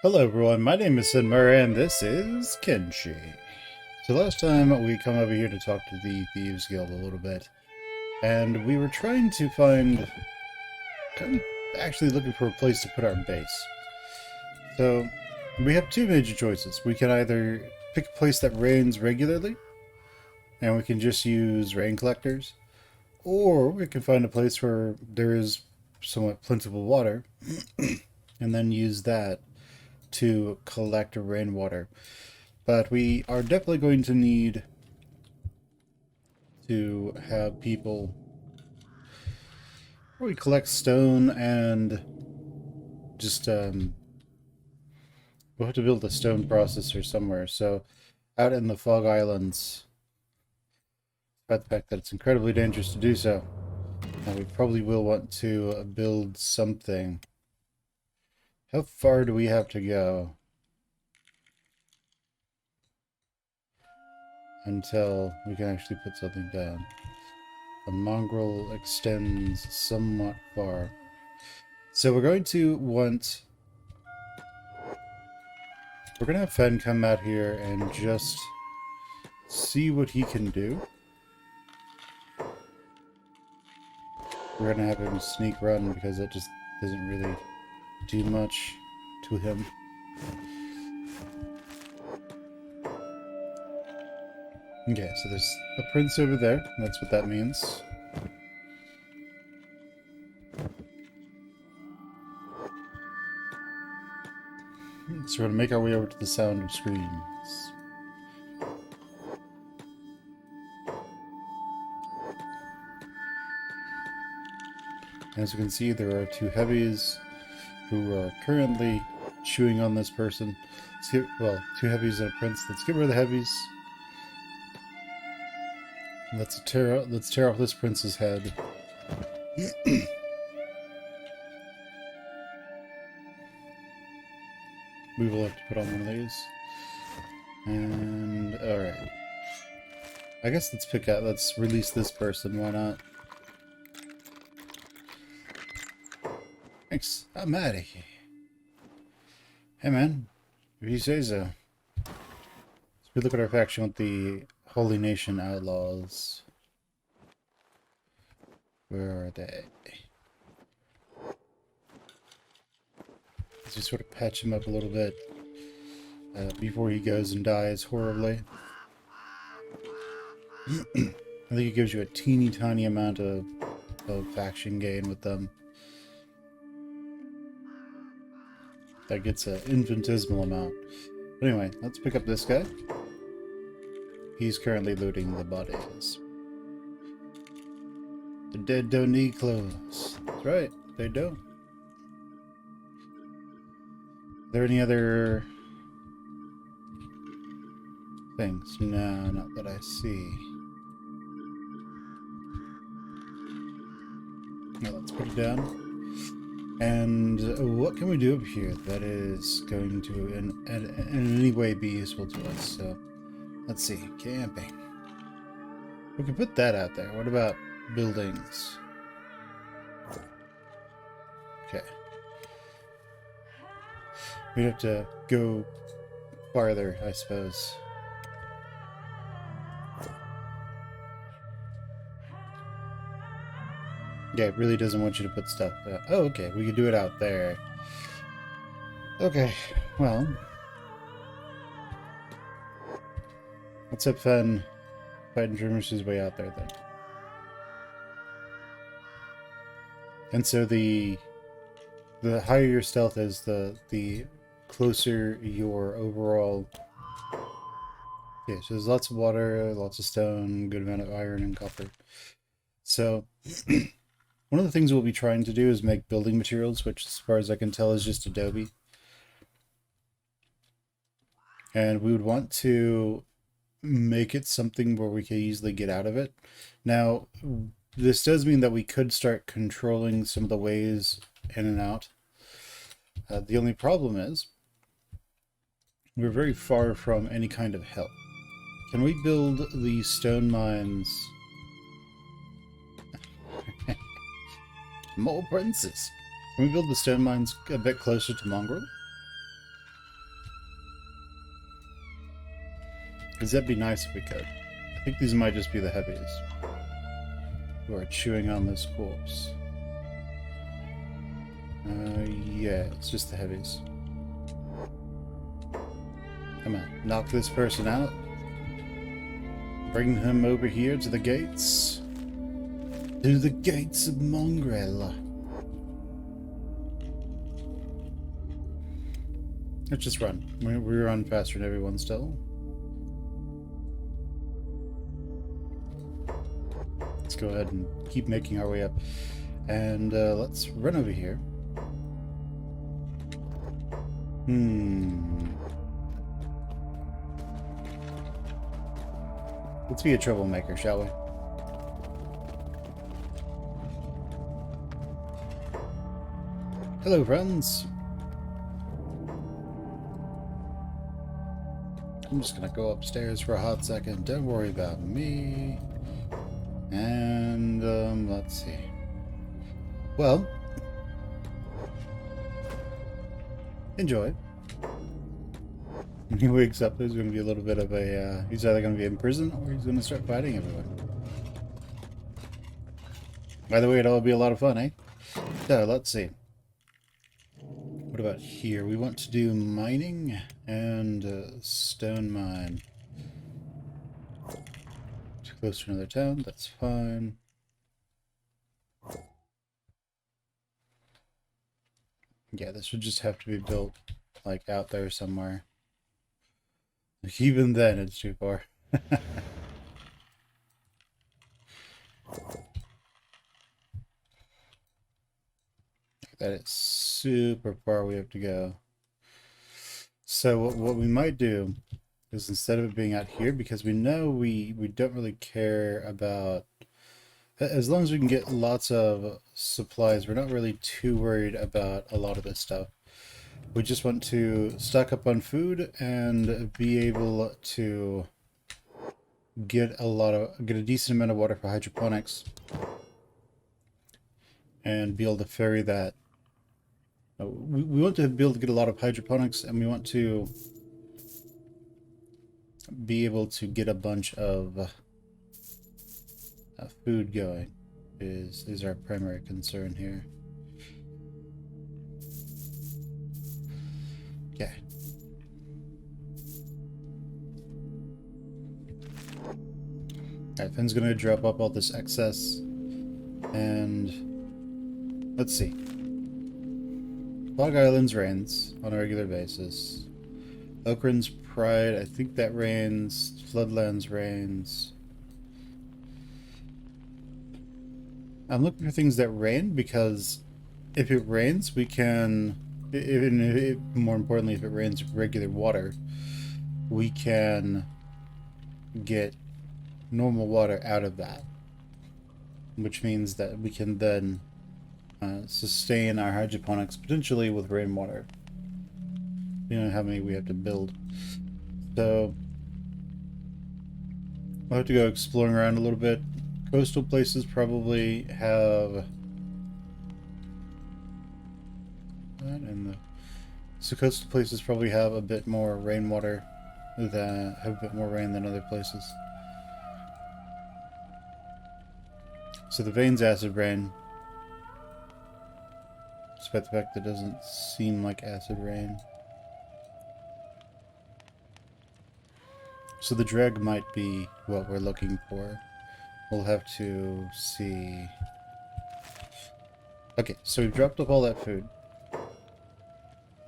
Hello everyone, my name is Muir and this is Kenshi. So last time we come over here to talk to the Thieves Guild a little bit, and we were trying to find, actually looking for a place to put our base. So we have two major choices. We can either pick a place that rains regularly, and we can just use rain collectors, or we can find a place where there is somewhat plentiful water, and then use that to collect rainwater. But we are definitely going to need to have people where we collect stone and just we'll have to build a stone processor somewhere. So out in the Fog Islands, despite the fact that it's incredibly dangerous to do so, and we probably will want to build something. How far do we have to go until we can actually put something down? The mongrel extends somewhat far. So we're going to want... We're going to have Fen come out here and just see what he can do. We're going to have him sneak run because it just doesn't really do much to him. Okay, so there's a prince over there. That's what that means. So we're going to make our way over to the sound of screams. As you can see, there are two heavies who are currently chewing on this person. Well, two heavies and a prince. Let's get rid of the heavies. Let's tear off this prince's head. We will have to put on one of these. And alright. I guess let's release this person, why not? Thanks. I'm out of here. Hey man, if you say so. So we look at our faction with the Holy Nation Outlaws. Where are they? Let's just sort of patch him up a little bit before he goes and dies horribly. I think it gives you a teeny tiny amount of faction gain with them. That gets an infinitesimal amount. But anyway, let's pick up this guy. He's currently looting the bodies. The dead don't need clothes. That's right, they don't. Are there any other things? No, not that I see. Now let's put it down. And what can we do up here that is going to in any way be useful to us? So let's see. Camping. We can put that out there. What about buildings? Okay. We'd have to go farther, I suppose. Yeah, it really doesn't want you to put stuff... oh, okay, we can do it out there. Okay, well... let's have Fen fight and traverse his way out there, then. And so the higher your stealth is, the closer your overall... Okay, so there's lots of water, lots of stone, good amount of iron and copper. So... one of the things we'll be trying to do is make building materials, which as far as I can tell is just adobe. And we would want to make it something where we can easily get out of it. Now, this does mean that we could start controlling some of the ways in and out. The only problem is we're very far from any kind of help. Can we build the stone mines... More princes. Can we build the stone mines a bit closer to Mongrel? Because that'd be nice if we could. I think these might just be the heavies who are chewing on this corpse. Yeah, it's just the heavies. Come on, knock this person out. Bring him over here to the gates. To the gates of Mongrel. Let's just run. We run faster than everyone still. Let's go ahead and keep making our way up. And let's run over here. Let's be a troublemaker, shall we? Hello, friends. I'm just gonna go upstairs for a hot second. Don't worry about me. And, let's see. Well, enjoy. When he wakes up, there's going to be a little bit of a, he's either going to be in prison or he's going to start fighting everyone. By the way, it'll be a lot of fun, eh? So, let's see. What about here? We want to do mining and stone mine. Too close to another town, that's fine. Yeah, this would just have to be built, like, out there somewhere. Even then, it's too far. That is super far we have to go. So what we might do is, instead of it being out here, because we know we don't really care about, as long as we can get lots of supplies, we're not really too worried about a lot of this stuff. We just want to stock up on food and be able to get a decent amount of water for hydroponics and be able to ferry that. We want to be able to get a lot of hydroponics, and we want to be able to get a bunch of food going. Is our primary concern here. Okay. Alright, Fenn's gonna drop up all this excess, and let's see. Fog Islands rains on a regular basis. Oakland's Pride, I think that rains. Floodlands rains. I'm looking for things that rain, because if it rains, we can, more importantly, if it rains regular water, we can get normal water out of that, which means that we can then sustain our hydroponics potentially with rainwater. You know how many we have to build. So we'll have to go exploring around a little bit. Coastal places probably have so coastal places probably have a bit more rainwater, that have a bit more rain than other places. So the vein's acid rain, despite the fact that it doesn't seem like acid rain. So the dreg might be what we're looking for. We'll have to see. Okay, so we've dropped off all that food.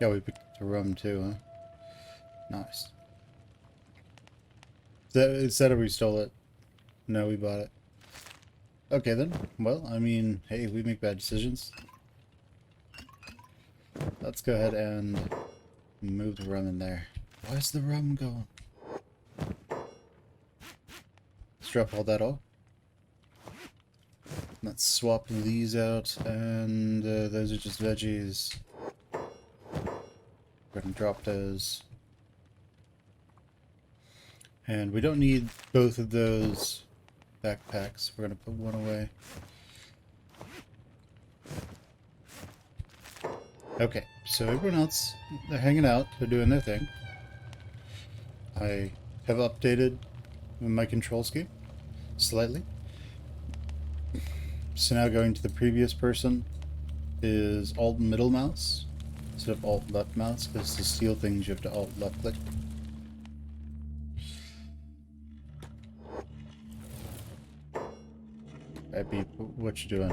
Yeah, we picked up the rum too, huh? Nice. Is that or we stole it? No, we bought it. Okay then. Well, I mean, hey, we make bad decisions. Let's go ahead and move the rum in there. Where's the rum going? Let's drop all that off. Let's swap these out, and those are just veggies. We're gonna drop those. And we don't need both of those backpacks. We're gonna put one away. Okay, so everyone else, they're hanging out, they're doing their thing. I have updated my control scheme slightly. So now going to the previous person is Alt middle mouse instead of Alt left mouse, because to steal things you have to Alt left click. Alright, Beep, what you doing?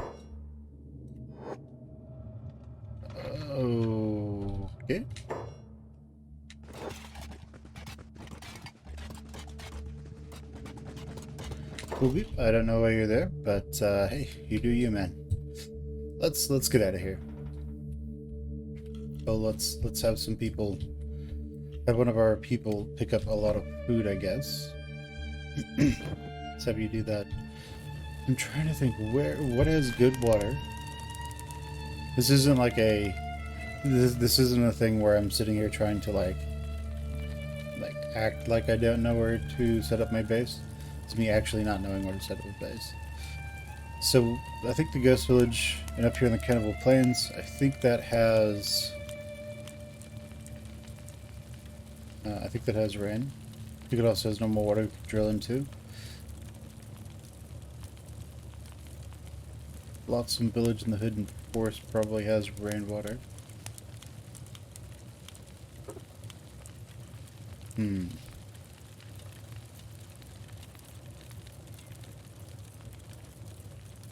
Okay. Cool, Beep. I don't know why you're there, but hey, you do you, man. Let's get out of here. Oh, let's have some people, have one of our people pick up a lot of food, I guess. Let's have you do that. I'm trying to think what has good water. This isn't like a, this isn't a thing where I'm sitting here trying to like act like I don't know where to set up my base. It's me actually not knowing where to set up a base. So I think the Ghost Village, and up here in the Cannibal Plains, I think that has rain. I think it also has normal water to drill into. Lotsome Village in the Hidden Forest probably has rainwater.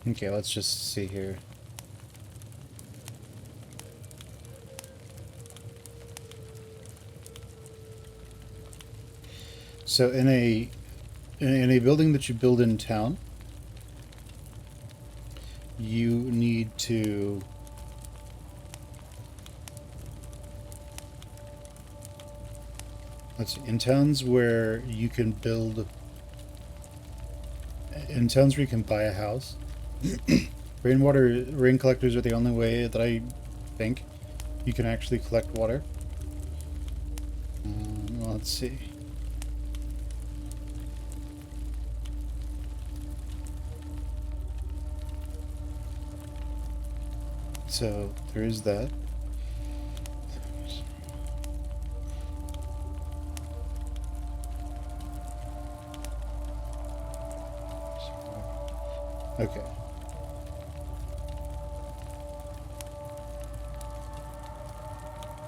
Okay, let's just see here. So in a building that you build in town, you need to let's see, in towns where you can build, in towns where you can buy a house, rain collectors are the only way that I think you can actually collect water. Let's see. So there is that. Okay.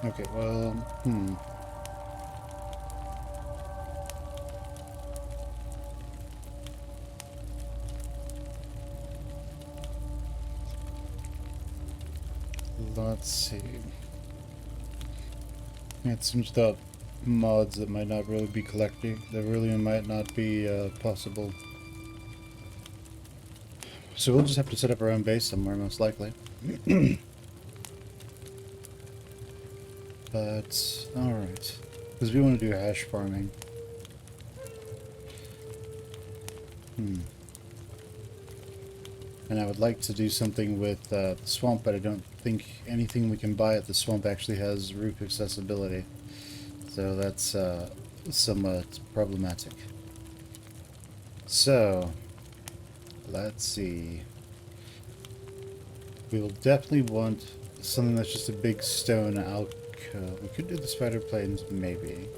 Okay, well, let's see. It seems that mods that might not really be collecting, that really might not be possible. So we'll just have to set up our own base somewhere, most likely. But, alright. Because we want to do hash farming. And I would like to do something with the swamp, but I don't think anything we can buy at the swamp actually has roof accessibility. So that's somewhat problematic. So, let's see. We will definitely want something that's just a big stone alcove. We could do the spider plains, maybe.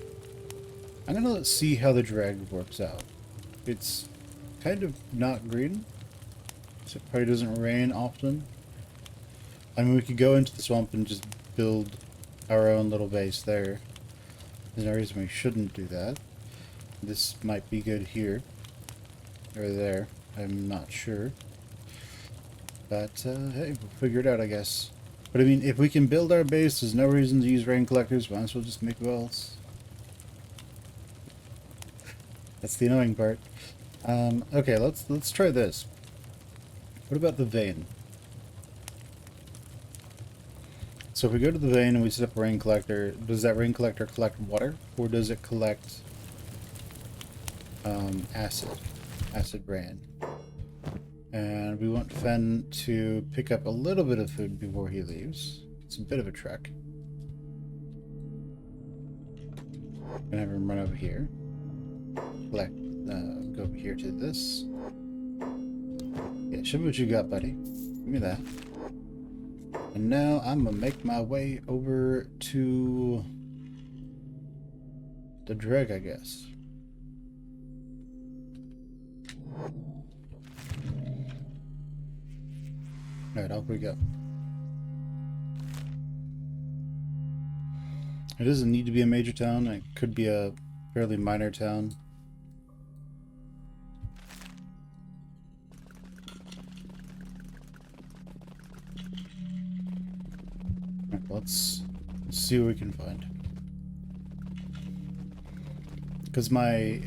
I'm gonna see how the drag works out. It's kind of not green, so it probably doesn't rain often. I mean, we could go into the swamp and just build our own little base there. There's no reason we shouldn't do that. This might be good here. Or there. I'm not sure. But, hey, we'll figure it out, I guess. But, I mean, if we can build our base, there's no reason to use rain collectors. Might as well just make wells. That's the annoying part. Okay, let's try this. What about the vein? So if we go to the vein and we set up a rain collector, does that rain collector collect water? Or does it collect acid rain? And we want Fen to pick up a little bit of food before he leaves. It's a bit of a trek. Gonna have him run over here. Collect, go over here to this. Yeah, show me what you got, buddy. Give me that. And now I'm gonna make my way over to the drag, I guess. Alright, off we go. It doesn't need to be a major town. It could be a fairly minor town. Right, let's see what we can find. Because my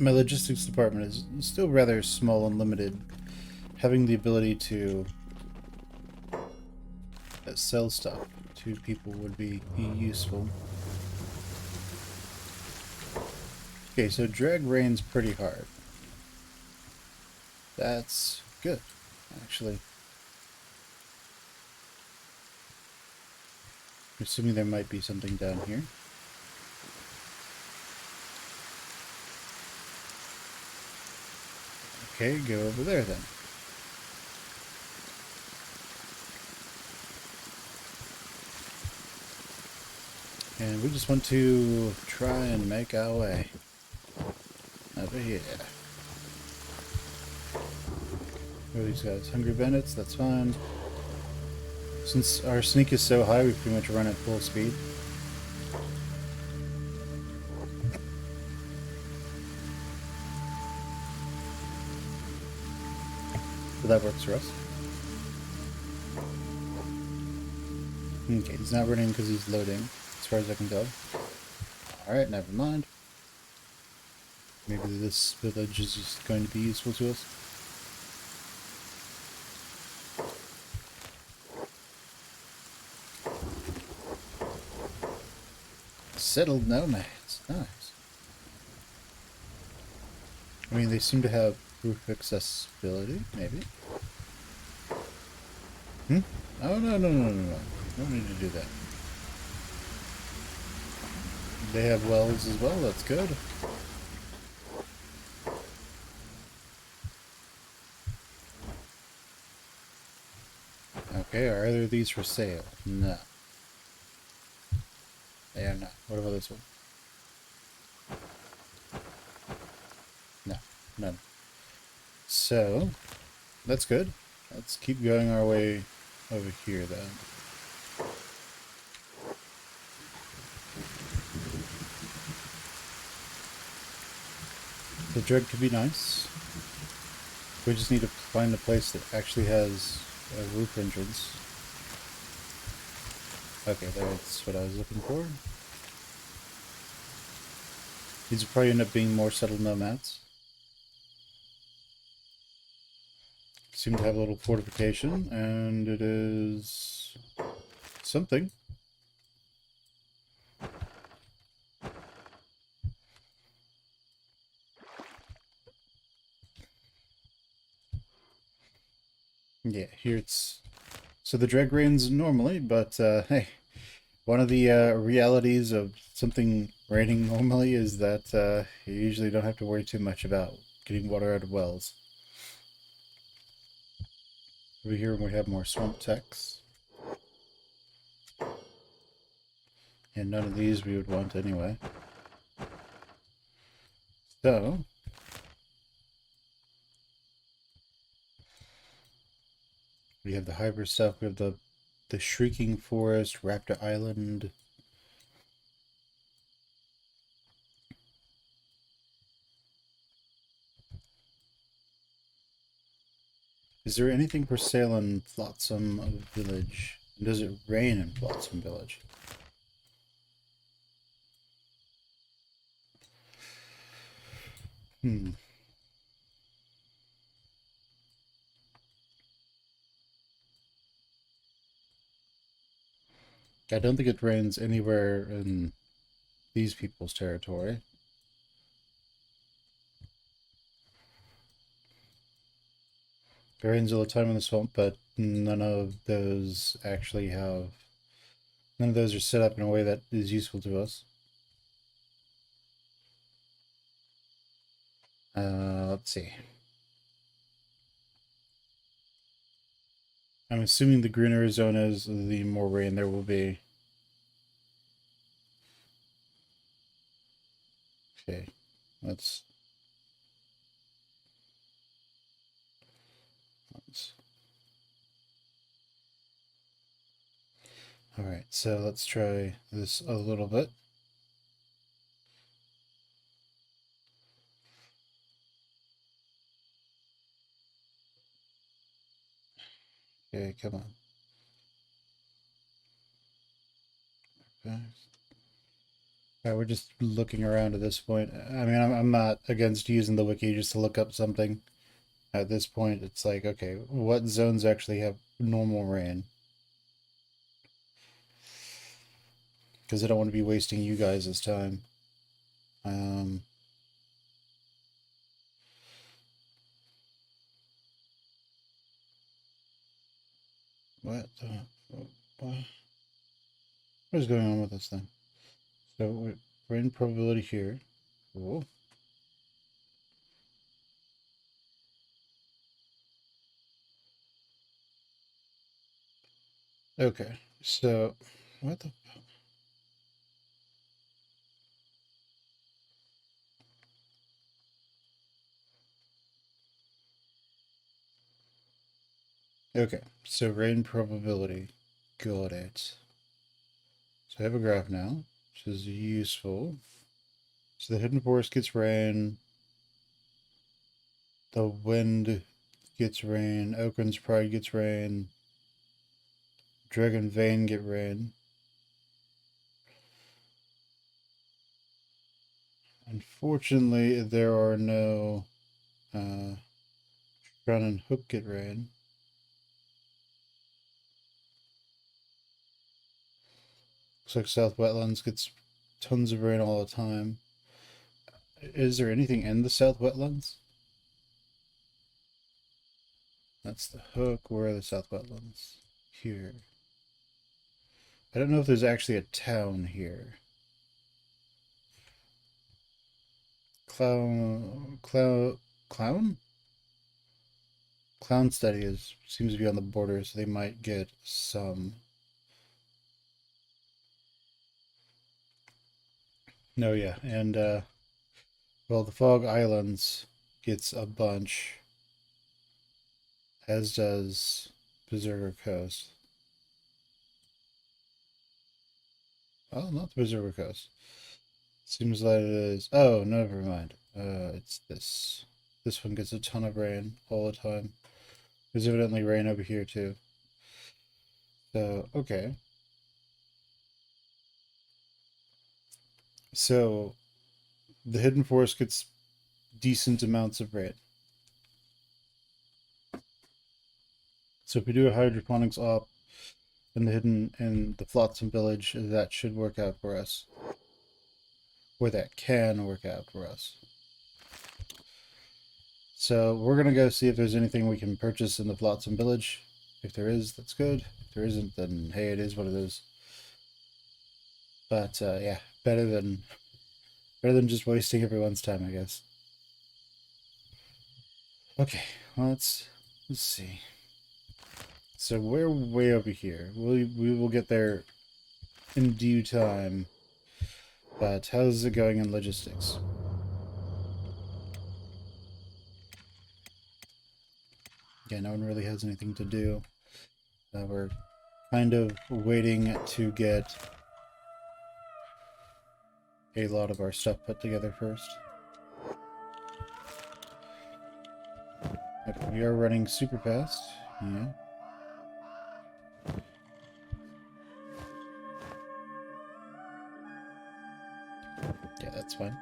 logistics department is still rather small and limited. Having the ability to sell stuff to people would be useful. Okay, so drag rain's pretty hard. That's good, actually. Assuming there might be something down here. Okay, go over there then. And we just want to try and make our way over here. What are these guys? Hungry bandits? That's fine. Since our sneak is so high, we pretty much run at full speed. So that works for us. Okay, he's not running because he's loading, as far as I can tell. Alright, never mind. Maybe this village is just going to be useful to us. Settled nomads. Nice. I mean, they seem to have roof accessibility, maybe. Oh, no. Don't need to do that. They have wells as well, that's good. Okay, are either of these for sale? No. They are not. What about this one? No, none. So, that's good. Let's keep going our way over here then. The drug could be nice. We just need to find a place that actually has a roof entrance. Okay, that's what I was looking for. These will probably end up being more settled nomads. Seem to have a little fortification, and it is something. Yeah, here it's... So the drag rains normally, but hey, one of the realities of something raining normally is that you usually don't have to worry too much about getting water out of wells. Over here we have more swamp techs. And none of these we would want anyway. So, we have the hybrid stuff, we have the Shrieking Forest, Raptor Island. Is there anything for sale in Flotsam Village? And does it rain in Flotsam Village? I don't think it rains anywhere in these people's territory. It rains all the time in the swamp, but none of those actually have... None of those are set up in a way that is useful to us. Let's see. I'm assuming the greener zonas, the more rain there will be. Okay, let's Alright, so let's try this a little bit. Okay, come on. Okay. Alright, we're just looking around at this point. I mean, I'm not against using the wiki just to look up something. At this point, it's like, okay, what zones actually have normal rain? Because I don't want to be wasting you guys' time. What? What is going on with this thing? So, rain probability here. Cool. Okay, so, what the... Okay, so rain probability. Got it. So I have a graph now, which is useful. So the hidden forest gets rain. The wind gets rain. Oakland's Pride gets rain. Dragon Vein get rain. Unfortunately, there are no Crown and Hook get rain. Looks like South Wetlands gets tons of rain all the time. Is there anything in the South Wetlands? That's the Hook. Where are the South Wetlands? Here. I don't know if there's actually a town here. Clown? Clown Study seems to be on the border, so they might get some. No, yeah, and well, the Fog Islands gets a bunch, as does Berserker Coast. Oh, not the Berserker Coast. Seems like it is. Oh, never mind. It's this. This one gets a ton of rain all the time. There's evidently rain over here too. So, okay. So, the Hidden Forest gets decent amounts of rain. So if we do a hydroponics op in the Flotsam Village, that should work out for us. Or that can work out for us. So we're gonna go see if there's anything we can purchase in the Flotsam Village. If there is, that's good. If there isn't, then hey, it is what it is. But yeah, better than just wasting everyone's time, I guess. Okay, well, let's see. So we're way over here. We will get there in due time. But how's it going in logistics? Yeah, no one really has anything to do. We're kind of waiting to get a lot of our stuff put together first. Okay, we are running super fast. Yeah. Yeah, that's fine.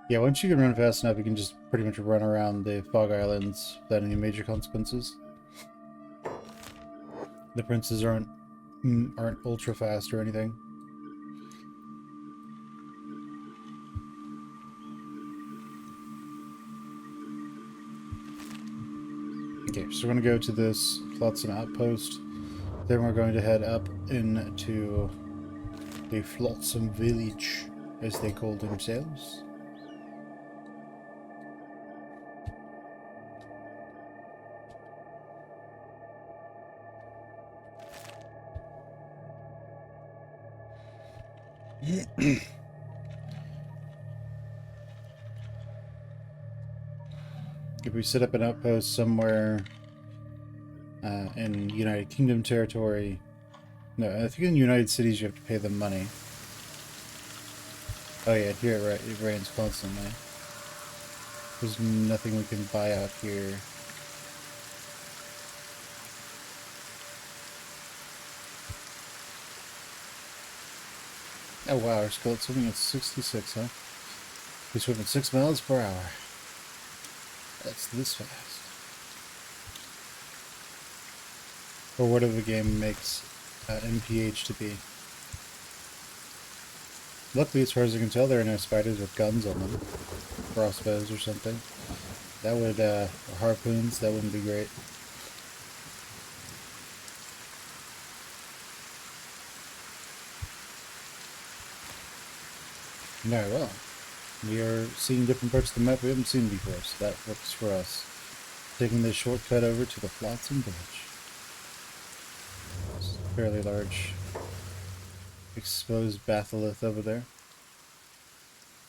Yeah, once you can run fast enough, you can just pretty much run around the Fog Islands without any major consequences. The princes aren't ultra fast or anything. Okay, so we're going to go to this Flotsam Outpost. Then we're going to head up into the Flotsam Village, as they call themselves. If we set up an outpost somewhere in United Kingdom territory, No, I think in the United Cities you have to pay them money. Oh yeah, here it rains constantly. There's nothing we can buy out here. Oh wow, our skillet swimming at 66, huh? We swim at 6 miles per hour. That's this fast. Or whatever the game makes MPH to be. Luckily, as far as I can tell, there are no spiders with guns on them. Crossbows or something. That would, or harpoons, that wouldn't be great. Alright, well. We are seeing different parts of the map we haven't seen before, so that works for us. Taking this shortcut over to the Flotsam Village. It's a fairly large exposed batholith over there.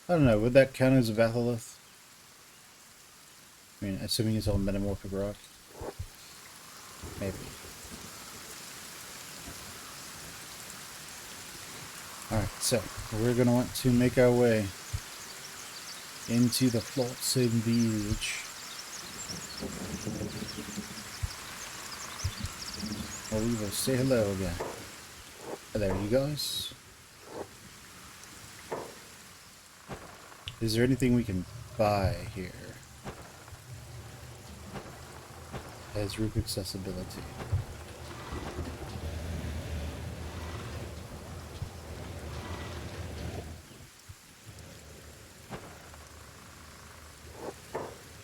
I don't know, would that count as a batholith? I mean, assuming it's all metamorphic rock. Maybe. Alright, so we're going to want to make our way into the Flotsam Village. Well, we will say hello again. Hello, you guys. Is there anything we can buy here? As roof accessibility.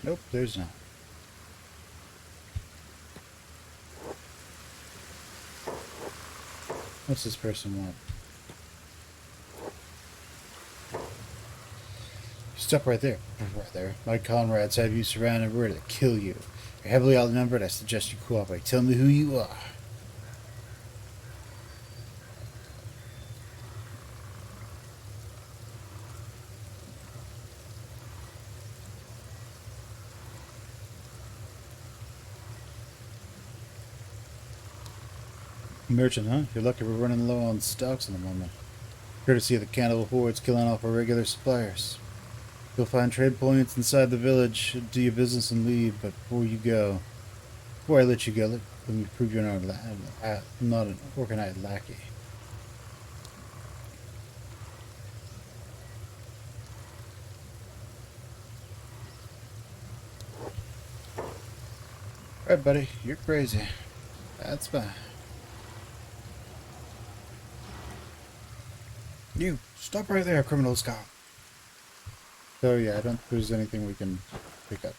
Nope, there's not. What's this person want? Stop right there. Right there. My comrades have you surrounded. We're ready to kill you. You're heavily outnumbered. I suggest you cooperate. Tell me who you are. Merchant, huh? You're lucky we're running low on stocks in the moment. Courtesy of the cannibal hordes killing off our regular suppliers. You'll find trade points inside the village. Do your business and leave, but before I let you go, let me prove you're not an organized lackey. Alright, buddy, you're crazy. That's fine. You, stop right there, criminal scout. So yeah, I don't think there's anything we can pick up.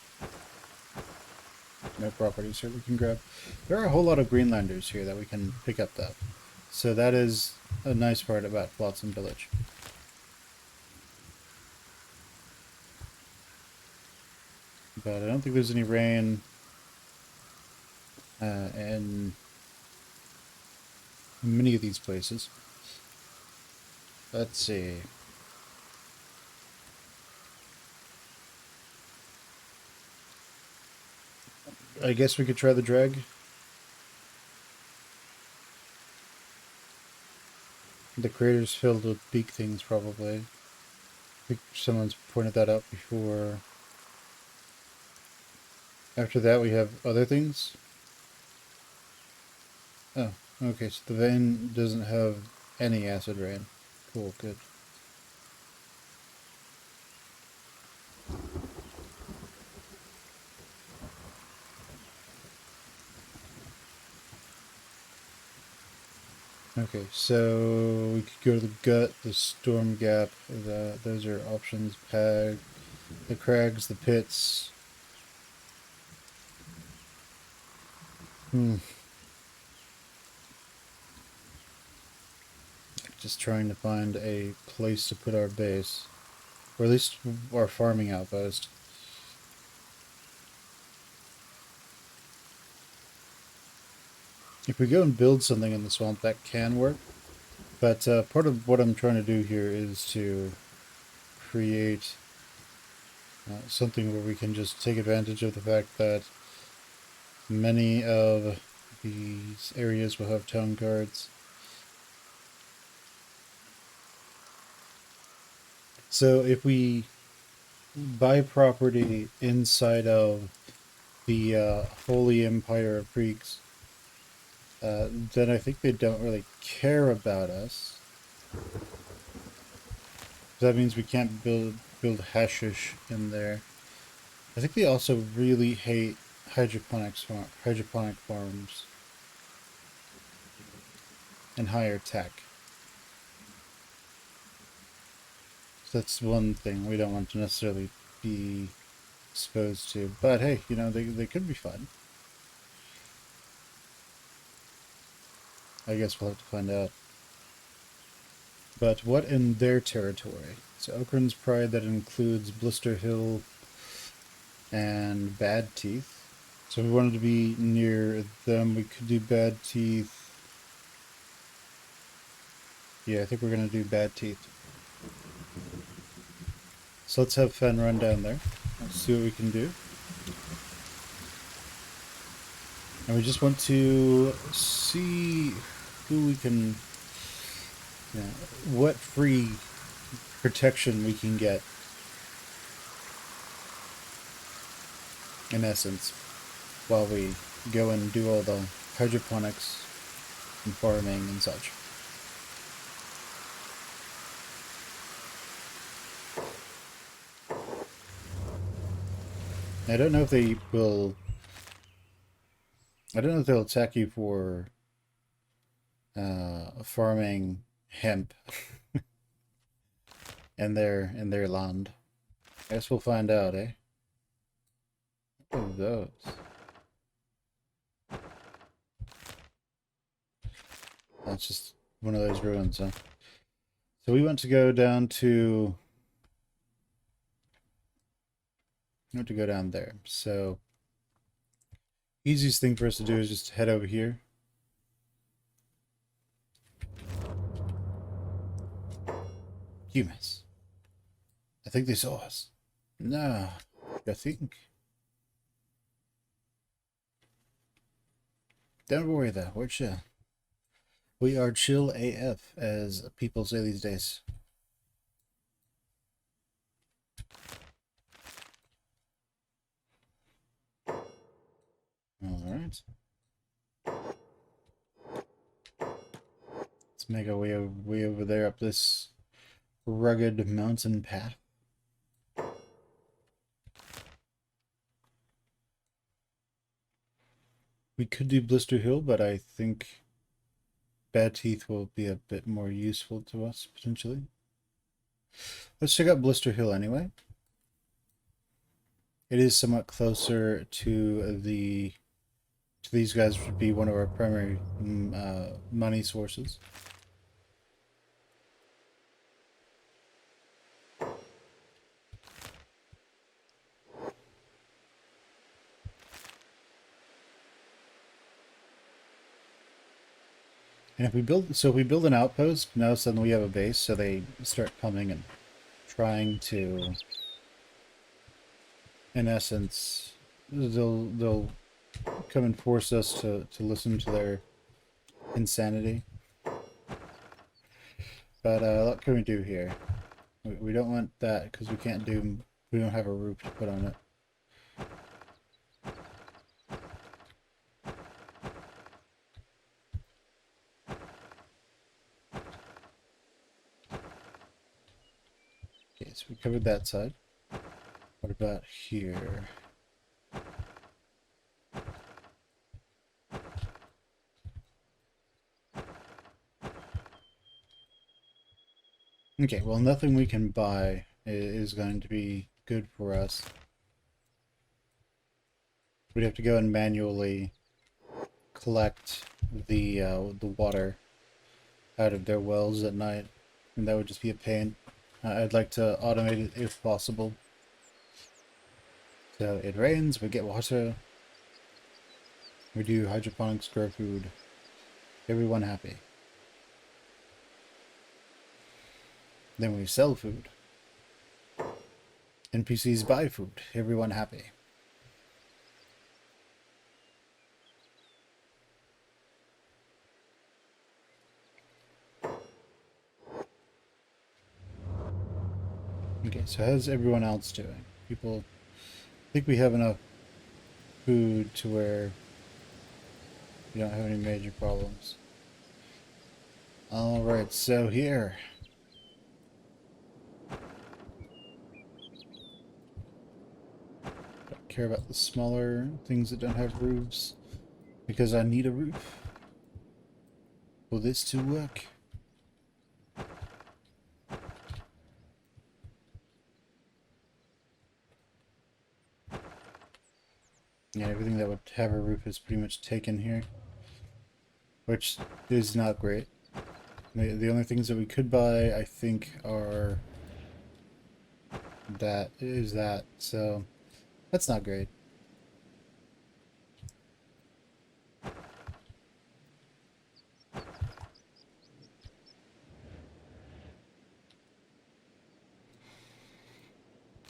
No properties here we can grab. There are a whole lot of Greenlanders here that we can pick up though. So that is a nice part about Flotsam Village. But I don't think there's any rain in many of these places. Let's see. I guess we could try the drag. The crater's filled with beak things, probably. I think someone's pointed that out before. After that, we have other things. Oh, okay, so the vein doesn't have any acid rain. Cool, good. Okay, so we could go to the gut, the storm gap, those are options. Pag, the crags, the pits. Just trying to find a place to put our base. Or at least our farming outpost. If we go and build something in the swamp, that can work. But part of what I'm trying to do here is to create something where we can just take advantage of the fact that many of these areas will have town guards. So if we buy property inside of the Holy Empire of Creeks, then I think they don't really care about us. That means we can't build hashish in there. I think they also really hate hydroponic farms and higher tech. So that's one thing we don't want to necessarily be exposed to. But hey, you know, they could be fun. I guess we'll have to find out. But what in their territory? So Okran's Pride, that includes Blister Hill and Bad Teeth. So if we wanted to be near them, we could do Bad Teeth. Yeah, I think we're going to do Bad Teeth. So let's have Fen run down there. Let's see what we can do. And we just want to see who we can, you know, what free protection we can get, in essence, while we go and do all the hydroponics and farming and such. I don't know if they will. I don't know if they'll attack you for farming hemp in their land. I guess we'll find out, eh? What are those? That's just one of those ruins, huh? So we want to go down to. We want to go down there. So easiest thing for us to do is just head over here. Humans. I think they saw us. No, I think. Don't worry though, we're chill. We are chill AF, as people say these days. Alright. Let's make our way over there up this rugged mountain path. We could do Blister Hill, but I think Bad Teeth will be a bit more useful to us, potentially. Let's check out Blister Hill anyway. It is somewhat closer to these guys, would be one of our primary money sources. And if we build an outpost, now suddenly we have a base, so they start coming and trying to, in essence, they'll come and force us to listen to their insanity. But what can we do here? We don't want that because we don't have a roof to put on it. Okay, so we covered that side. What about here? Okay, well, nothing we can buy is going to be good for us. We'd have to go and manually collect the water out of their wells at night, and that would just be a pain. I'd like to automate it if possible. So it rains, we get water, we do hydroponics, grow food, everyone happy. Then we sell food. NPCs buy food, everyone happy. Okay, so how's everyone else doing? People think we have enough food to where we don't have any major problems. Alright, so here. Don't care about the smaller things that don't have roofs. Because I need a roof for this to work. Yeah, everything that would have a roof is pretty much taken here. Which is not great. The only things that we could buy, I think, are that. So, that's not great.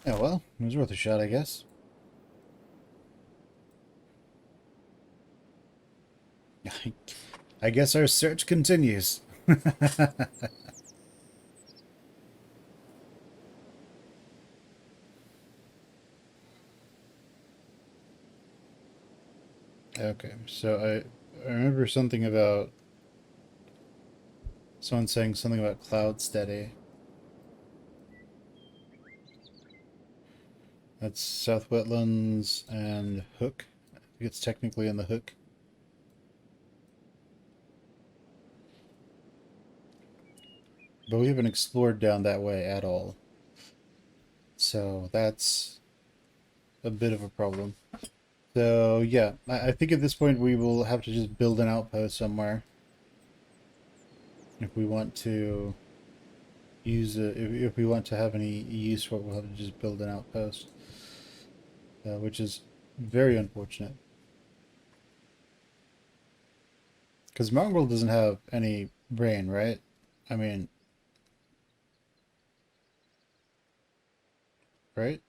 Yeah, well, it was worth a shot, I guess. I guess our search continues. Okay, so I remember something about someone saying something about Cloud Steady. That's South Wetlands and Hook. I think it's technically in the Hook. But we haven't explored down that way at all. So that's a bit of a problem. So yeah, I think at this point we will have to just build an outpost somewhere. If we want to use it, if we want to have any use for it, we'll have to just build an outpost. Which is very unfortunate. Because Mongrel doesn't have any rain, right? I mean, right?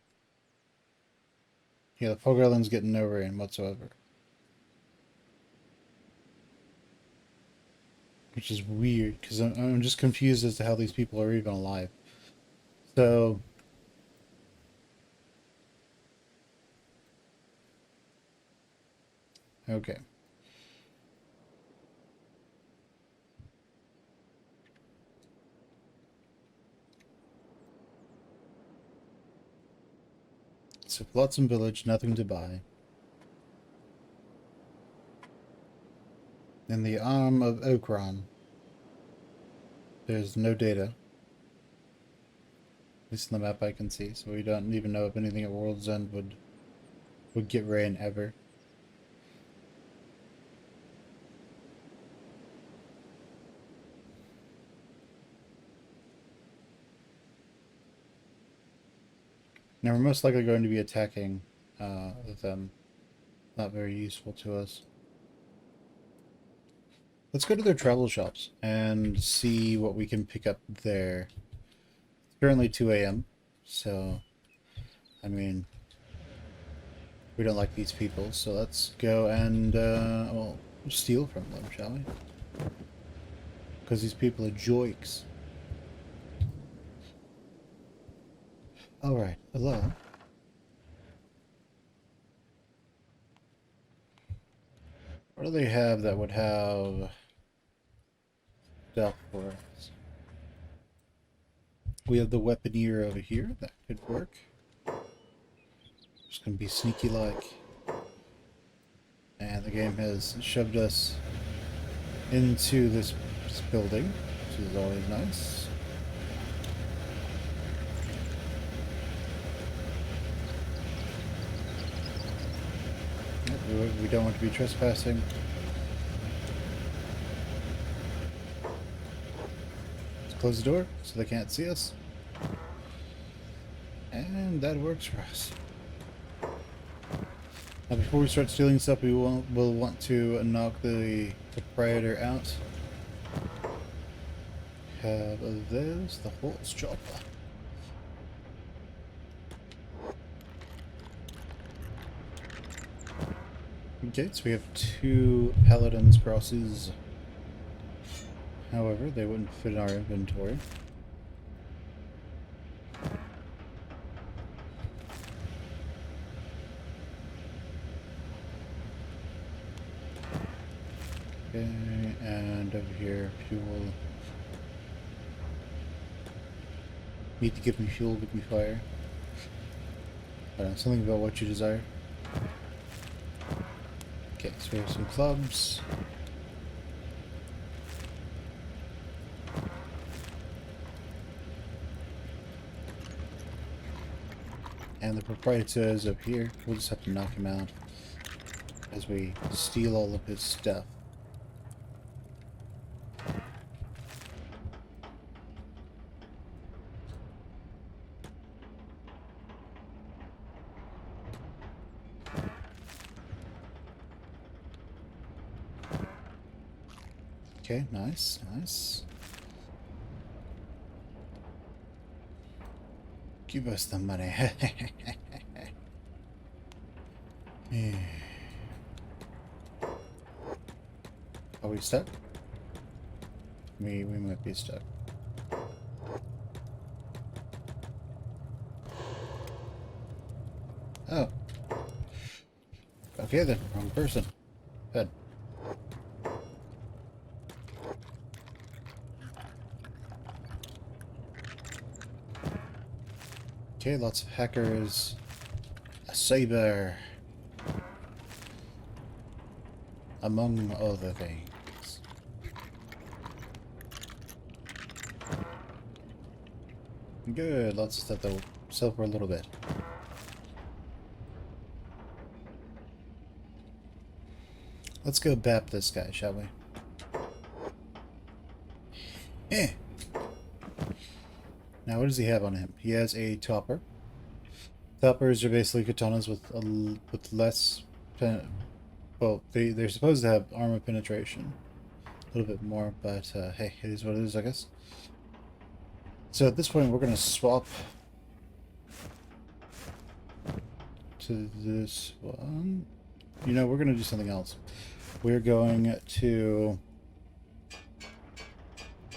Yeah, the Fog Island's getting no rain whatsoever. Which is weird, because I'm just confused as to how these people are even alive. So, okay. So, Flotsam Village, nothing to buy. In the arm of Okron, there's no data. At least on the map I can see, so we don't even know if anything at World's End would get rain ever. Now we're most likely going to be attacking them. Not very useful to us. Let's go to their travel shops and see what we can pick up there. It's currently 2 a.m. So, I mean, we don't like these people, so let's go and, well, steal from them, shall we? Because these people are joiks. Alright, hello. What do they have that would have stuff for us? We have the weaponeer over here. That could work. Just gonna be sneaky like. And the game has shoved us into this building, which is always nice. We don't want to be trespassing. Let's close the door so they can't see us. And that works for us. Now before we start stealing stuff, we'll want to knock the proprietor out. Have those, the horse chopper. Okay, so we have 2 paladin's crosses. However, they wouldn't fit in our inventory. Okay, and over here, fuel. Need to give me fuel, give me fire. Something about what you desire. Okay, so we have some clubs. And the proprietor is up here. We'll just have to knock him out as we steal all of his stuff. Okay, nice, nice. Give us the money. Yeah. Are we stuck? We might be stuck. Oh. Okay then, wrong person. Good. Okay, lots of hackers. A saber. Among other things. Good, let's set the sell for a little bit. Let's go bap this guy, shall we? Eh. Now, what does he have on him? He has a topper. Toppers are basically katanas with less. Well, they're supposed to have armor penetration, a little bit more, but hey, it is what it is, I guess. So at this point, we're gonna swap to this one. You know, we're gonna do something else. We're going to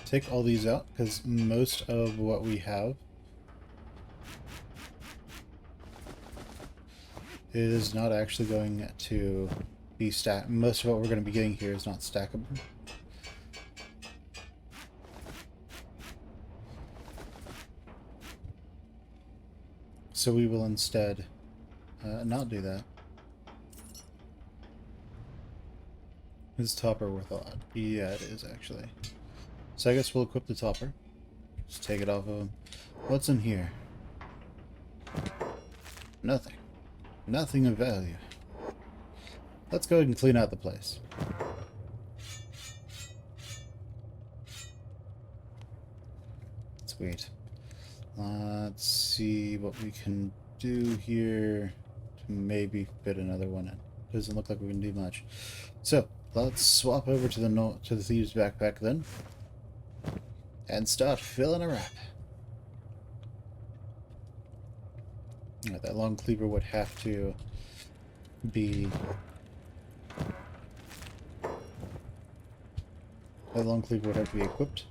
take all these out because most of what we have is not actually going to be stacked. Most of what we're going to be getting here is not stackable. So we will instead not do that. Is topper worth a lot? Yeah, it is actually. So I guess we'll equip the topper. Just take it off of him. What's in here? Nothing. Nothing of value. Let's go ahead and clean out the place. Sweet. Let's see what we can do here to maybe fit another one in. Doesn't look like we can do much. So let's swap over to the thieves' backpack then, and start filling her up. Right, that long cleaver would have to be. That long cleaver would have to be equipped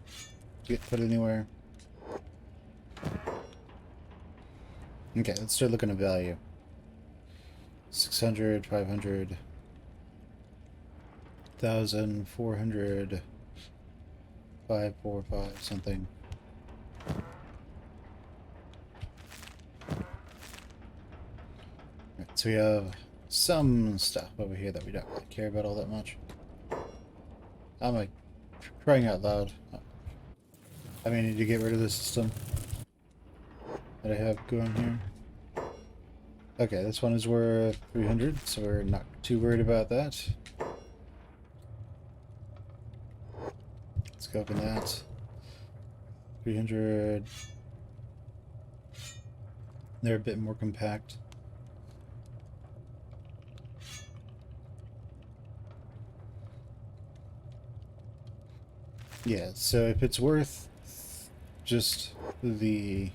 to get put anywhere. Okay, let's start looking at value. 600, 500, 1,000, 400, 545, something. Right, so we have some stuff over here that we don't really care about all that much. I'm like crying out loud. I may need to get rid of the system that I have going here. Okay, this one is worth 300, so we're not too worried about that. Let's go open that. 300. They're a bit more compact. Yeah, so if it's worth just the...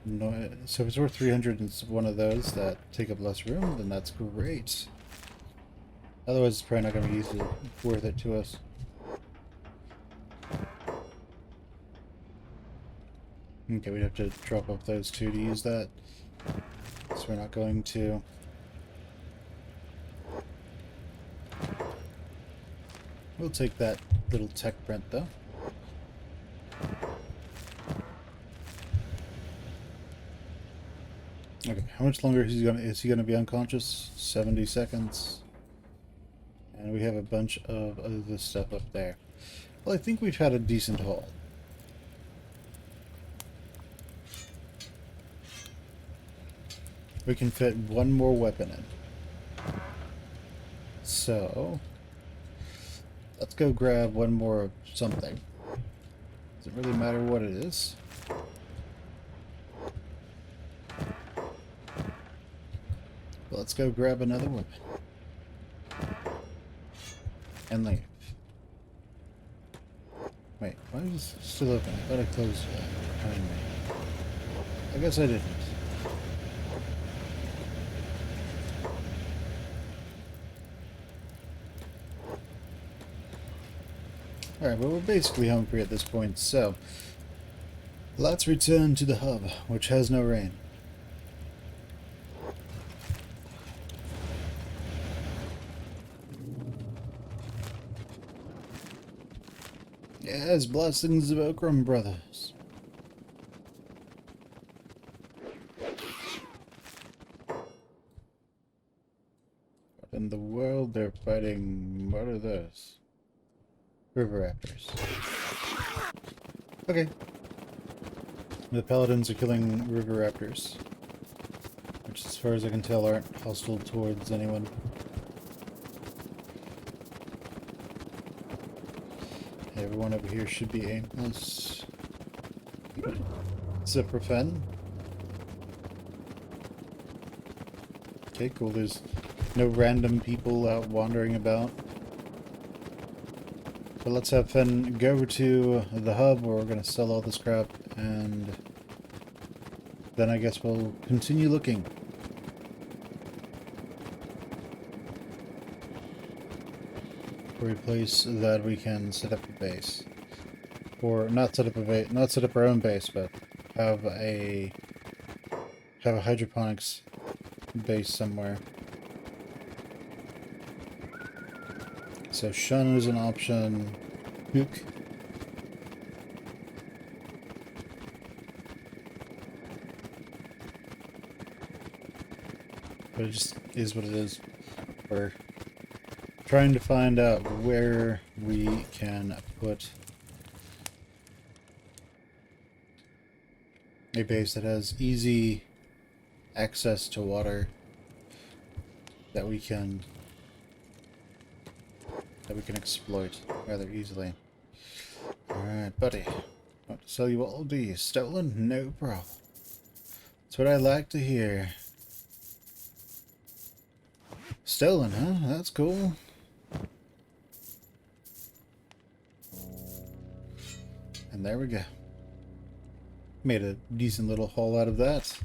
No, so if it's worth 300 and it's one of those that take up less room, then that's great. Otherwise, it's probably not going to be easily worth it to us. Okay, we'd have to drop off those two to use that. So we're not going to. We'll take that little tech print though. Okay, how much longer is he gonna be unconscious? 70 seconds. And we have a bunch of other stuff up there. Well, I think we've had a decent haul. We can fit one more weapon in. So, let's go grab one more of something. Doesn't really matter what it is. But let's go grab another weapon. And leave. Wait, why is it still open? I thought I closed it behind me. I guess I didn't. Alright, well, we're basically home free at this point, so let's return to the hub, which has no rain. Yes, blessings of Okram brothers. What in the world? They're fighting... what are those? River raptors. Okay. The paladins are killing river raptors, which as far as I can tell aren't hostile towards anyone. Everyone over here should be aimless. Except for Fen. Okay, cool. There's no random people out wandering about. But let's have Fen go over to the hub where we're going to sell all this crap, and then I guess we'll continue looking. For a place that we can set up a base. Or not set up a base, not set up our own base, but have a hydroponics base somewhere. So Shun is an option. Hook. But it just is what it is. We're trying to find out where we can put a base that has easy access to water that we can exploit rather easily. Alright, buddy. Want to sell you all these. Stolen? No problem. That's what I like to hear. Stolen, huh? That's cool. And there we go. Made a decent little haul out of that.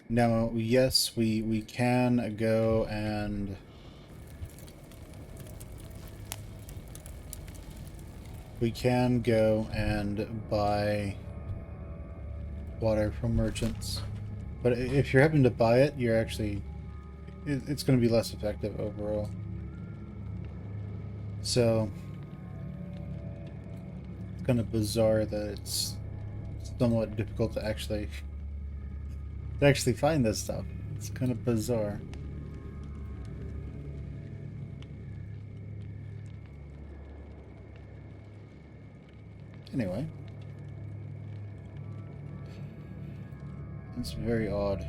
Now, yes, we can go and buy water from merchants. But if you're having to buy it, you're actually it's going to be less effective overall. So it's kind of bizarre that it's somewhat difficult to actually find this stuff. It's kind of bizarre. Anyway. It's very odd.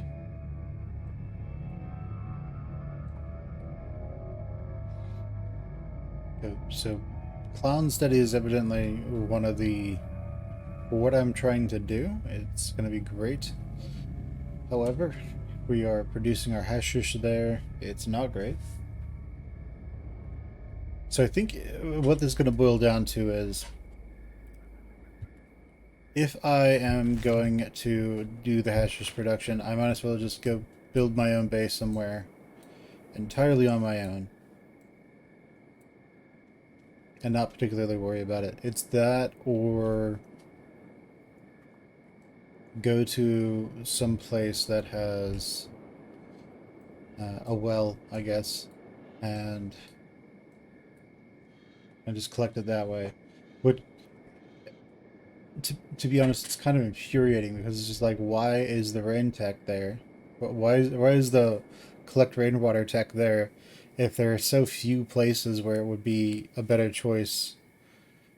So Clown Study is evidently one of the... what I'm trying to do. It's going to be great. However, we are producing our hashish there. It's not great. So I think what this is going to boil down to is, if I am going to do the hashish production, I might as well just go build my own base somewhere entirely on my own and not particularly worry about it. It's that, or go to some place that has a well, I guess, and just collect it that way. But to be honest, it's kind of infuriating because it's just like, why is the rain tech there? Why is the collect rainwater tech there if there are so few places where it would be a better choice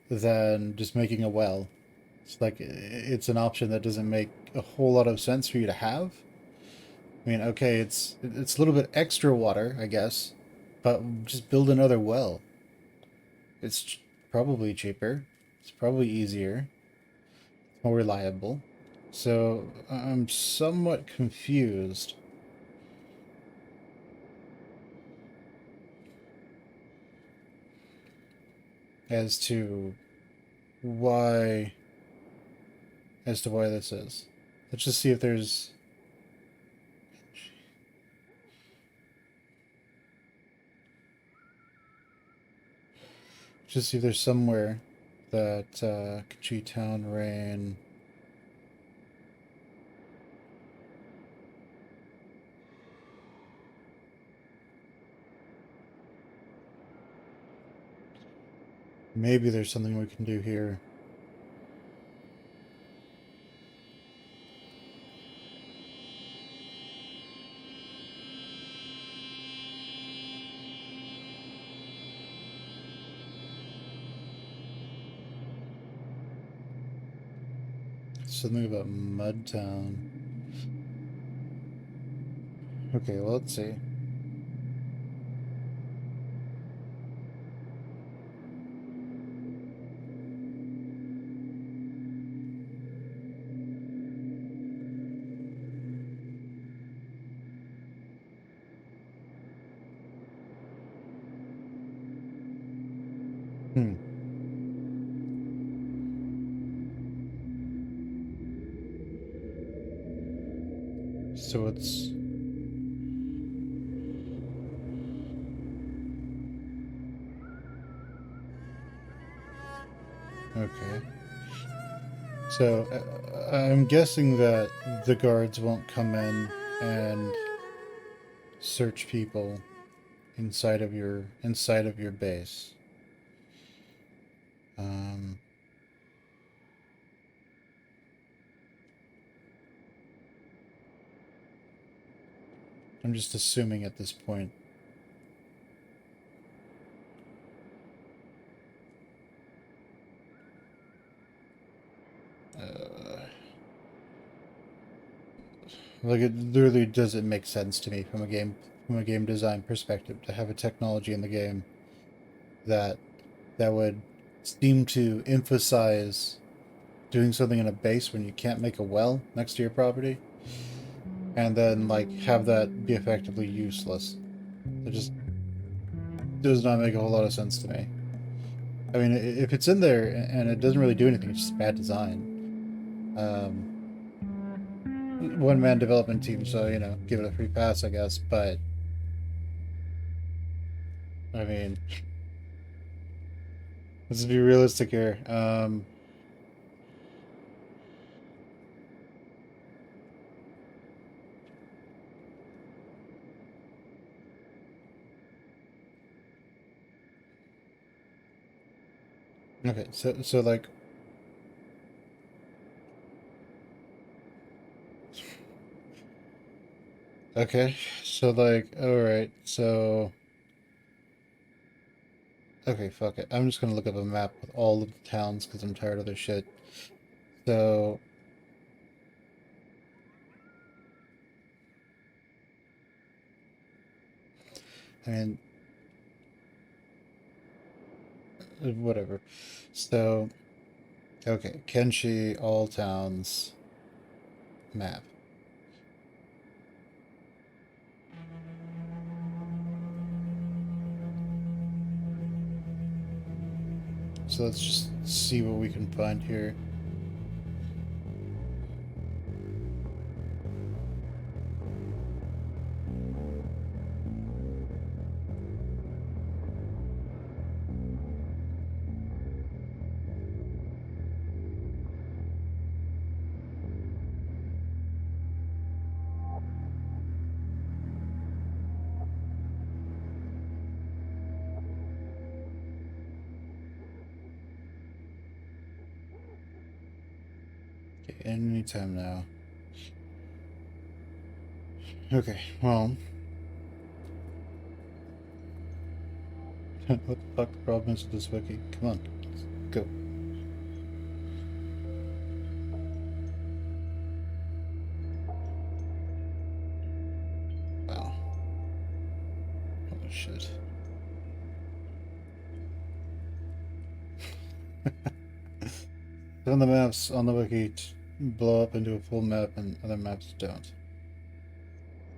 than just making a well? It's like it's an option that doesn't make a whole lot of sense for you to have. I mean, okay, it's a little bit extra water, I guess, but just build another well. It's probably cheaper. It's probably easier, more reliable. So I'm somewhat confused as to why why this is. Let's just see if there's just see if there's somewhere that Kenshi Town Rain. Maybe there's something we can do here. Something about Mud Town. Okay, well, let's see. Hmm. So it's okay. So I'm guessing that the guards won't come in and search people inside of your base. Um, I'm just assuming at this point. Uh, like it literally doesn't make sense to me from a game design perspective to have a technology in the game that would seem to emphasize doing something in a base when you can't make a well next to your property, and then like have that be effectively useless. It just does not make a whole lot of sense to me. I mean, if it's in there and it doesn't really do anything, it's just bad design. Um, One man development team, so give it a free pass, I guess. But I mean, let's be realistic here. Okay, so like, okay, so like, all right, so okay, fuck it. I'm just gonna look up a map with all of the towns because I'm tired of this shit. So, I mean, whatever. So, okay, Kenshi, all towns, map. So let's just see what we can find here. Okay, anytime now. Okay, well. What the fuck the problem is with this wiki? Come on, let's go. Wow. Oh shit. Some of the maps on the wiki blow up into a full map and other maps don't.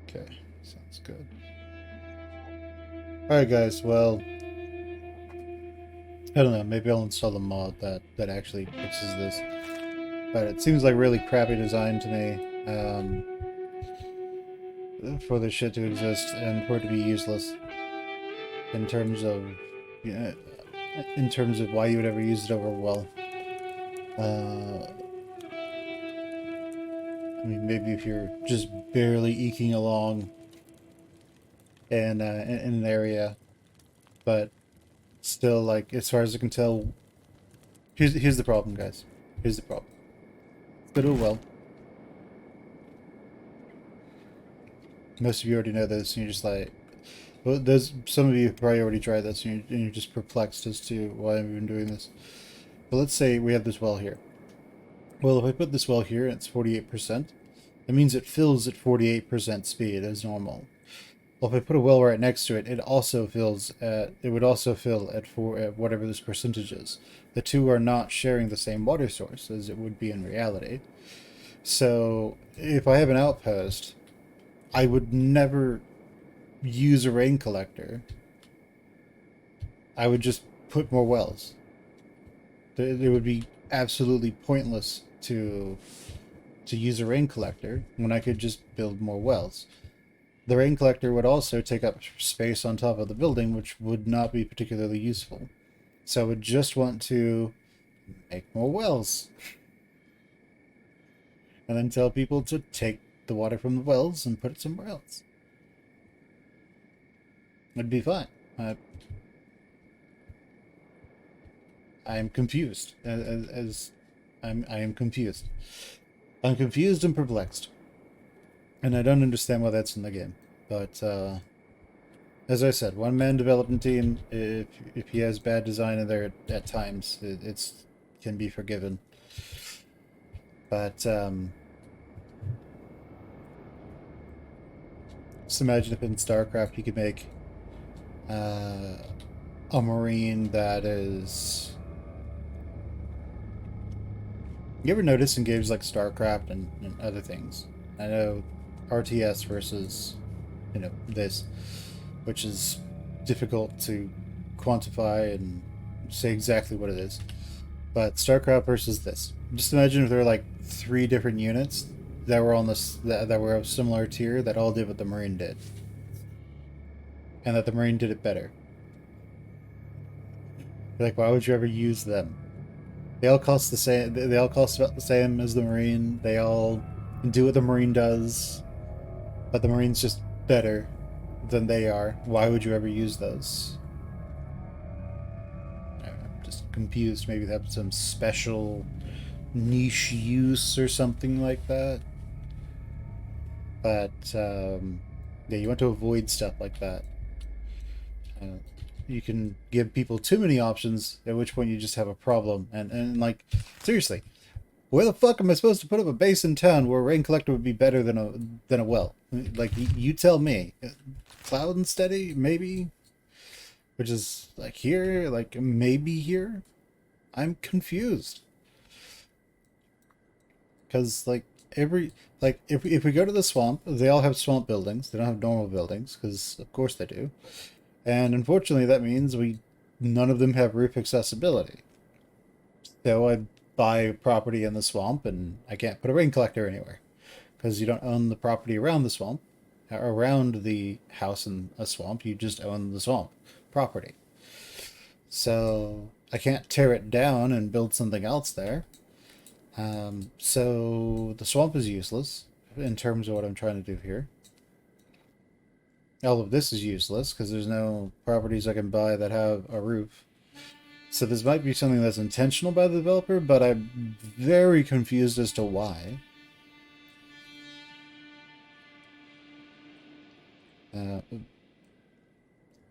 Okay, sounds good. Alright guys, well, I don't know, maybe I'll install a mod that actually fixes this. But it seems like really crappy design to me, for this shit to exist and for it to be useless in terms of, you know, in terms of why you would ever use it over well. I mean, maybe if you're just barely eking along in an area, but still, like, as far as I can tell, here's the problem, guys. Here's the problem. Go to a well. Most of you already know this, and you're just like, well, there's some of you probably already tried this, and you're just perplexed as to why I'm even doing this. But let's say we have this well here. Well, if I put this well here and it's 48%, that means it fills at 48% speed as normal. Well, if I put a well right next to it, it also fills at, it would also fill at whatever this percentage is. The two are not sharing the same water source as it would be in reality. So if I have an outpost, I would never use a rain collector. I would just put more wells. It would be absolutely pointless to use a rain collector when I could just build more wells. The rain collector would also take up space on top of the building, which would not be particularly useful. So I would just want to make more wells. And then tell people to take the water from the wells and put it somewhere else. It'd be fine. I am confused. I am confused. I'm confused and perplexed. And I don't understand why that's in the game. But, as I said, one-man development team, if he has bad design in there at times, it's can be forgiven. But, just imagine if in StarCraft you could make a marine that is... You ever notice in games like StarCraft and other things? I know RTS versus, you know, this, which is difficult to quantify and say exactly what it is. But StarCraft versus this. Just imagine if there were like 3 different units that were on this that were of similar tier that all did what the Marine did. And that the Marine did it better. Like, why would you ever use them? They all cost the same. They all cost about the same as the Marine. They all do what the Marine does, but the Marine's just better than they are. Why would you ever use those? I'm just confused. Maybe they have some special niche use or something like that. But yeah, you want to avoid stuff like that. You can give people too many options, at which point you just have a problem. And like, seriously, where the fuck am I supposed to put up a base in town where a rain collector would be better than a well? Like, you tell me. Cloud and Steady, maybe? Which is, like, here? Like, maybe here? I'm confused. Because, like, if we go to the swamp, they all have swamp buildings. They don't have normal buildings, because of course they do. And unfortunately, that means none of them have roof accessibility. So I buy a property in the swamp, and I can't put a rain collector anywhere because you don't own the property around the swamp, around the house in a swamp. You just own the swamp property. So I can't tear it down and build something else there. So the swamp is useless in terms of what I'm trying to do here. All of this is useless because there's no properties I can buy that have a roof. So this might be something that's intentional by the developer, but I'm very confused as to why.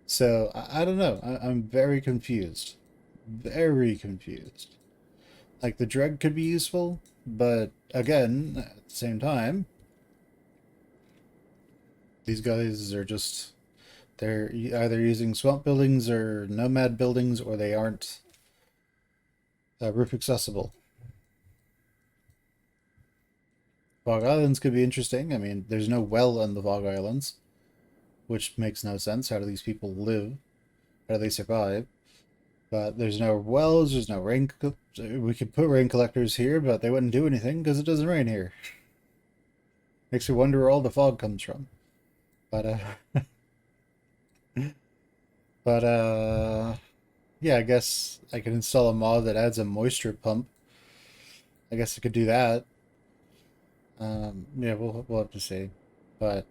So I don't know. I'm very confused. Very confused. Like, the dreg could be useful, but again, at the same time, these guys are just... They're either using swamp buildings or nomad buildings, or they aren't roof accessible. Fog Islands could be interesting. I mean, there's no well on the Fog Islands, which makes no sense. How do these people live? How do they survive? But there's no wells, there's no rain... We could put rain collectors here, but they wouldn't do anything because it doesn't rain here. Makes you wonder where all the fog comes from. But, yeah, I guess I could install a mod that adds a moisture pump. I guess I could do that. Yeah, we'll have to see. But,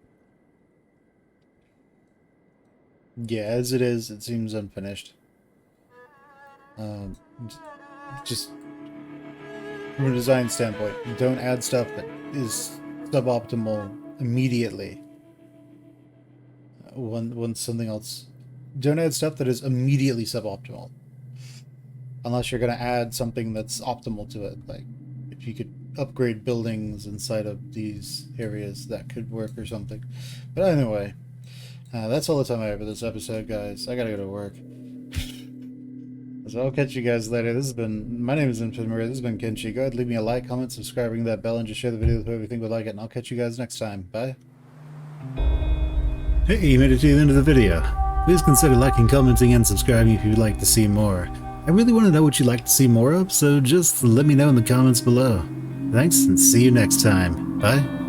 yeah, as it is, it seems unfinished. Just from a design standpoint, don't add stuff that is suboptimal immediately. Once something else... Don't add stuff that is immediately suboptimal. Unless you're going to add something that's optimal to it. Like, if you could upgrade buildings inside of these areas, that could work or something. But anyway, that's all the time I have for this episode, guys. I gotta go to work. So I'll catch you guys later. My name is Fen Plays. This has been Kenshi. Go ahead, leave me a like, comment, subscribe, ring that bell, and just share the video with whoever you think would like it. And I'll catch you guys next time. Bye. Hey, you made it to the end of the video. Please consider liking, commenting, and subscribing if you'd like to see more. I really want to know what you'd like to see more of, so just let me know in the comments below. Thanks, and see you next time. Bye.